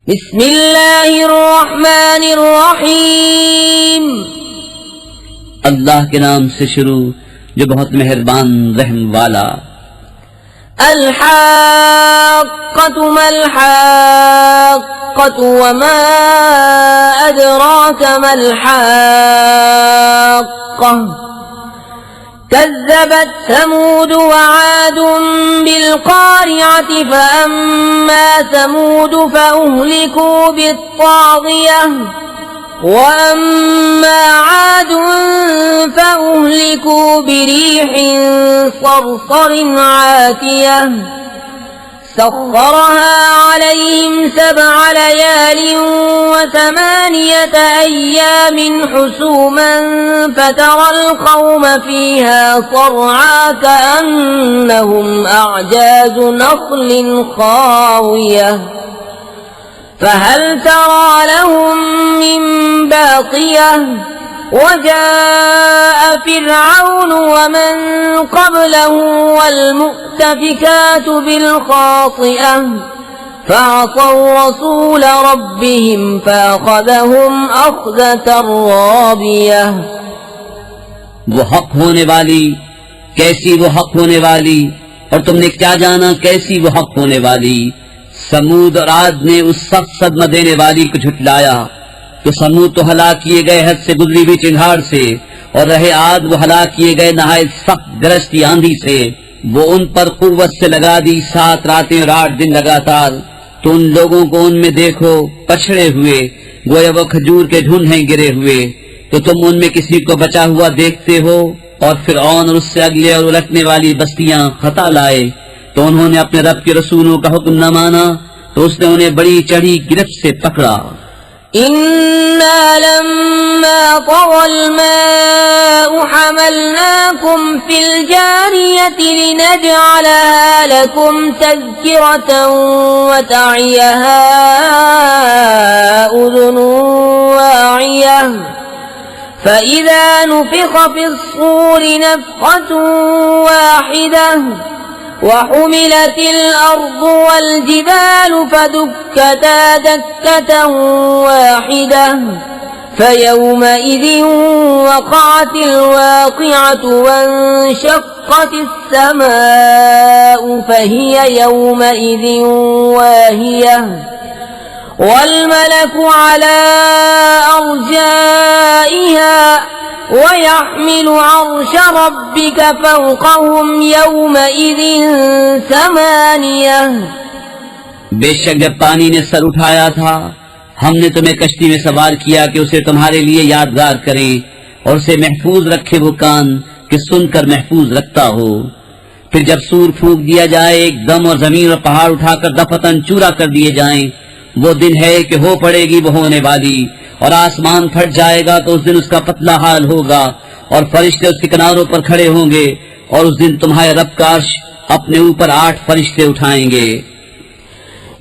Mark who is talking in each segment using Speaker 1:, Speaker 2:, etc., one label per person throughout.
Speaker 1: बिस्मिल्लाहिर्रहमानिर्रहीम।
Speaker 2: अल्लाह के नाम से शुरू जो बहुत मेहरबान रहम वाला।
Speaker 1: अल-हाक़्क़तु मल-हाक़्क़तु वमा अदराक मल-हाक़्क़ह। कज़्ज़बत समूद वआद बिल-क़ारिअति फ़अम्मा समूद फ़अहलिकू बित्ताग़ियह वअम्मा आद फ़अहलिकू बिरीहिन सरसरिन आतियह सख़्ख़रहा अलैहिम सबअ लयालिन वथमानियत अय्यामिन हुसूमन फ़तरल क़ौम फ़ीहा सरआ कअन्नहुम अअजाज़ु नख़्लिन ख़ावियह फ़हल तरा लहुम मिन बाक़ियह। वजाअ फ़िरऔन वमन क़ब्लहु वल्मुअ्तफ़िकातु बिल्ख़ातिअह फ़असौ रसूल रब्बिहिम फ़अख़ज़हुम अख़ज़तन राबियह।
Speaker 2: वो हक होने वाली, कैसी वो हक होने वाली, और तुमने क्या जाना कैसी वो हक होने वाली। समूद और आद ने उस सख्त सदमा देने वाली को झुटलाया तो समूद तो हलाक किए गए हद से गुजरी हुई चिंगार से, और रहे आद वो हलाक किए गए नहायत सख्त गरजती आंधी से। वो उन पर कुव्वत से लगा दी 7 रातें और 8 दिन लगातार। तो उन लोगों को उनमें देखो पछड़े हुए, गोया वो खजूर के ढूंढ हैं गिरे हुए। तो तुम उनमें किसी को बचा हुआ देखते हो। और फ़िरऔन और उससे अगले और उलटने वाली बस्तियां खता लाए तो उन्होंने अपने रब के रसूलों का हुक्म न माना, तो उसने उन्हें बड़ी चढ़ी गिरफ्त से पकड़ा।
Speaker 1: इन्ना लम्मा तग़ल माउ हमलनाकुम फिल जारियति लिनजअलहा लकुम तज़किरतन व तअयहा उज़ुनुन वाइयह फ़इज़ा नुफ़िख़ फ़िस्सूरि नफ़ख़तुन वाहिदह वहुमिलतिल अर्दु वल जिबालु फदुक्कता दक्कतन वाहिदह फयौमइज़िन वक़अतिल वाक़िअतु वंशक़्क़तिस समाउ फहिय यौमइज़िन वाहियह वल्मलकु अला अर्जाइहा वयहमिलु अर्श रब्बिक फ़ौक़हुम यौमइज़िन समानियह।
Speaker 2: बेशक जब पानी ने सर उठाया था, हमने तुम्हें कश्ती में सवार किया कि उसे तुम्हारे लिए यादगार करें और उसे महफूज रखे वो कान कि सुनकर महफूज रखता हो। फिर जब सूर फूंक दिया जाए एकदम और जमीन और पहाड़ उठाकर दफतन चूरा कर दिए जाएं, वो दिन है कि हो पड़ेगी वो होने वाली। और आसमान फट जाएगा तो उस दिन उसका पतला हाल होगा और फरिश्ते उसके किनारों पर खड़े होंगे। और उस दिन तुम्हारे रब का अर्श अपने ऊपर 8 फरिश्ते उठाएंगे।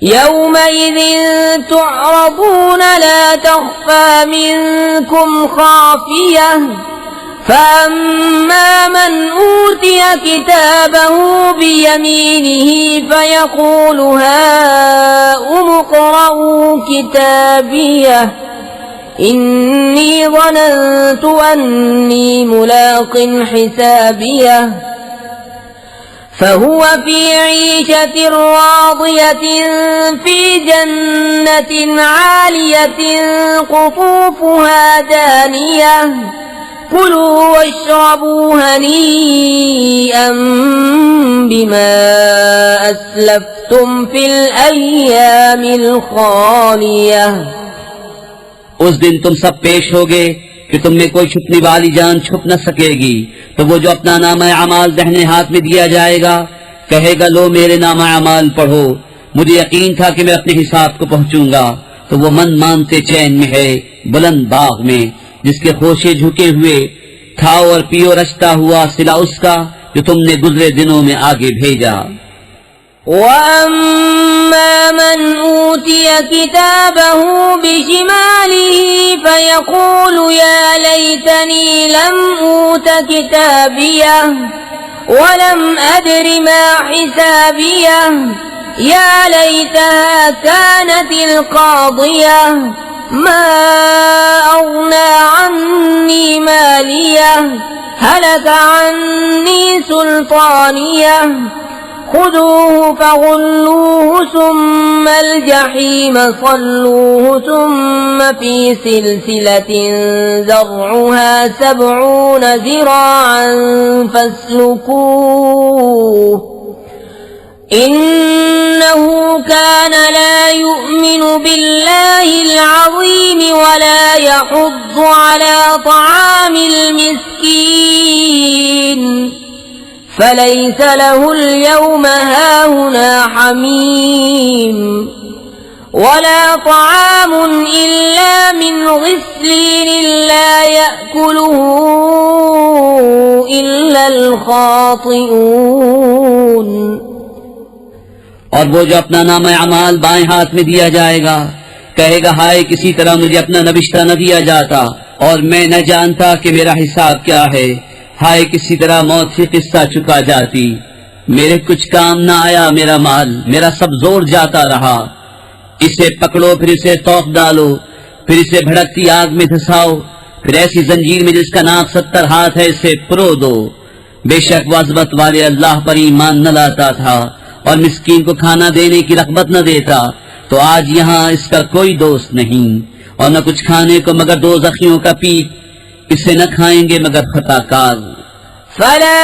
Speaker 1: यौमइज़िन तुअरदून ला तख़फ़ा मिनकुम ख़ाफ़ियह फ़अम्मा मन ऊतिय किताबहु बियमीनिही फ़यक़ूलु हाउम इक़्रऊ किताबियह इन्नी ज़नन्तु अन्नी मुलाक़िन हिसाबियह फ़हुव फ़ी ईशतिन राज़ियतिन फ़ी जन्नतिन आलियतिन क़ुतूफ़ुहा दानियह कुलू वश्रबू हनीअन बिमा अस्लफ़्तुम फ़िल अय्यामिल ख़ालियह।
Speaker 2: उस दिन तुम सब पेश होगे कि तुम में कोई छुपने वाली जान छुप न सकेगी। तो वो जो अपना नामा अमाल दाहिने हाथ में दिया जाएगा कहेगा, लो मेरे नामा अमाल पढ़ो, मुझे यकीन था कि मैं अपने हिसाब को पहुंचूंगा। तो वो मन मानते चैन में है बुलंद बाग में, जिसके खोशे झुके हुए। खाओ और पियो रचता हुआ सिला उसका जो तुमने गुजरे दिनों में आगे भेजा।
Speaker 1: वअम्मा मन ऊतिय किताबहु बिशिमालिही फयक़ूलु या लैतनी लम ऊत किताबियह वलम अद्रि मा हिसाबियह या लैतहा कानतिल क़ादिया मा अग़ना अन्नी मालिया हलक अन्नी सुल्तानिया खुदूहु फग़ुल्लूहु सुम्मल जहीम सल्लूहु सुम्म फी सिलसिलतिन ज़र्उहा सबऊन ज़िराअन फस्लुकूह इन्नहु कान ला युअमिनु बिल्लाहिल अज़ीम वला यहुद्दु अला तआमिल मिस्कीन फलैस लहुल यौम हाहुना हमीम वला तआमुन इल्ला मिन ग़िस्लीन ला यअकुलुहु इल्लल ख़ातिऊन।
Speaker 2: और वो जो अपना नाम अमाल बाएं हाथ में दिया जाएगा कहेगा, हाय किसी तरह मुझे अपना नबिश्ता न दिया जाता और मैं न जानता कि मेरा हिसाब क्या है। हाय किसी तरह मौत से किस्सा चुका जाती, मेरे कुछ काम न आया मेरा माल, मेरा सब जोर जाता रहा। इसे पकड़ो, फिर इसे तोप डालो, फिर इसे भड़कती आग में धसाओ, फिर ऐसी जंजीर में जिसका नाक 70 हाथ है इसे पुरो दो। बेशक वो अज़मत वाले अल्लाह पर ईमान न लाता था और मिस्कीन को खाना देने की रग़बत न देता, तो आज यहाँ इसका कोई दोस्त नहीं और न कुछ खाने को मगर दो ज़ख़ियों का पीठ, इसे न खाएंगे मगर खताकार।
Speaker 1: फला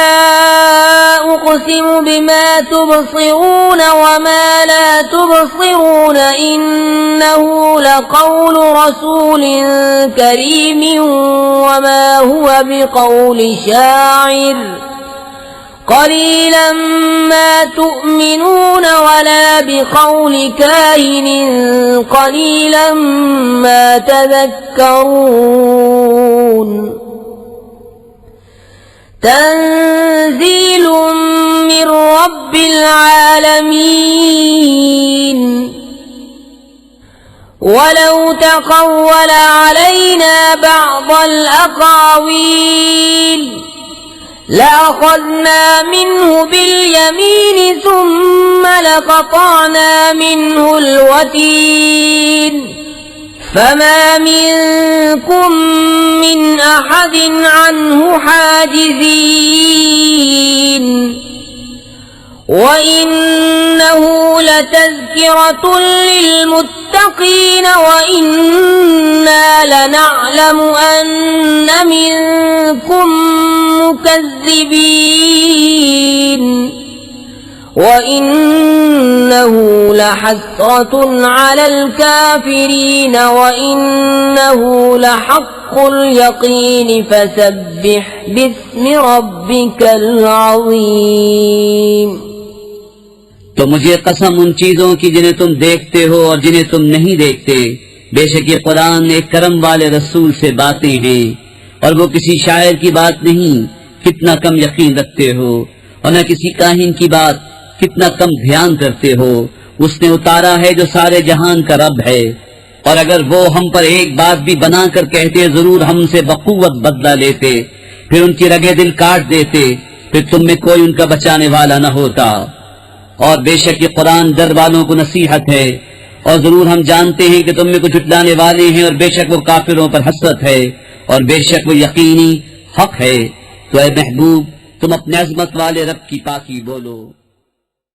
Speaker 1: उक़सिमु बिमा तुबसिरून वमा ला तुबसिरून इन्नहु लक़ौलु रसूलिन करीमिन वमा हुवा बिक़ौलि शाइर क़लीलन मा तुअमिनून वला बिक़ौलि काहिनिन क़लीलन मा तज़क्करून। तंज़ीलुम मिन रब्बिल आलमीन वलौ तक़व्वल अलैना बअज़ल अक़ावील लअख़ज़ना मिन्हु बिल्यमीन सुम्म लक़तअना मिन्हुल वतीन फमा मिन्कुम मिन अहदिन अन्हु हाजिज़ीन वइन्नहु लतज़किरतुन लिलमुत्तक़ीन वइन्ना लनअलमु अन्न मिन्कुम मुकज़्ज़िबीन वइन्नहु लहस्रतुन अलल काफिरीन वइन्नहु लहक्कुल यक़ीन फसब्बिह बिस्मि रब्बिकल अज़ीम।
Speaker 2: तो मुझे कसम उन चीजों की जिन्हें तुम देखते हो और जिन्हें तुम नहीं देखते, बेशक ये कुरान एक करम वाले रसूल से बातें हैं और वो किसी शायर की बात नहीं, कितना कम यकीन रखते हो, और न किसी काहिन की बात, कितना कम ध्यान करते हो। उसने उतारा है जो सारे जहान का रब है, और अगर वो हम पर एक बात भी बनाकर कहते जरूर हमसे बक़ुव्वत बदला लेते, फिर उनकी रगे दिल काट देते, फिर तुम में कोई उनका बचाने वाला न होता। और बेशक ये कुरान दर वालों को नसीहत है, और जरूर हम जानते हैं कि तुम में कुछ झुठलाने वाले हैं, और बेशक वो काफिरों पर हसरत है, और बेशक वो यकीनी हक है। तो ऐ महबूब तुम अपने अज़मत वाले रब की पाकी बोलो।